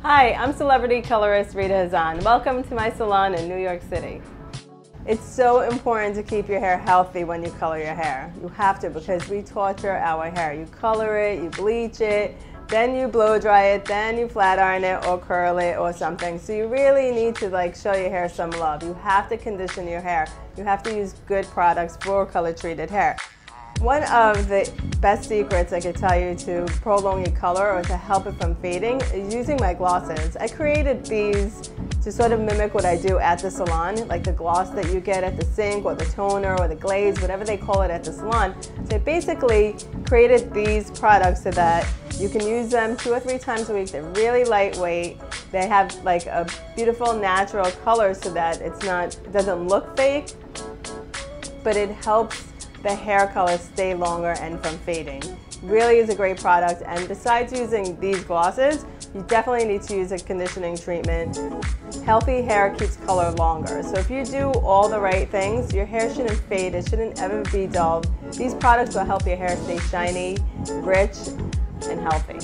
Hi, I'm celebrity colorist Rita Hazan. Welcome to my salon in New York City. It's so important to keep your hair healthy when you color your hair. You have to, because we torture our hair. You color it, you bleach it, then you blow dry it, then you flat iron it or curl it or something. So you really need to show your hair some love. You have to condition your hair. You have to use good products for color treated hair. One of the best secrets I could tell you to prolong your color or to help it from fading is using my glosses. I created these to sort of mimic what I do at the salon, like the gloss that you get at the sink or the toner or the glaze, whatever they call it at the salon. So I basically created these products so that you can use them 2 or 3 times a week. They're really lightweight. They have like a beautiful natural color so that it doesn't look fake, but it helps the hair color stay longer and from fading. Really is a great product, and besides using these glosses, you definitely need to use a conditioning treatment. Healthy hair keeps color longer, so if you do all the right things, your hair shouldn't fade, it shouldn't ever be dulled. These products will help your hair stay shiny, rich, and healthy.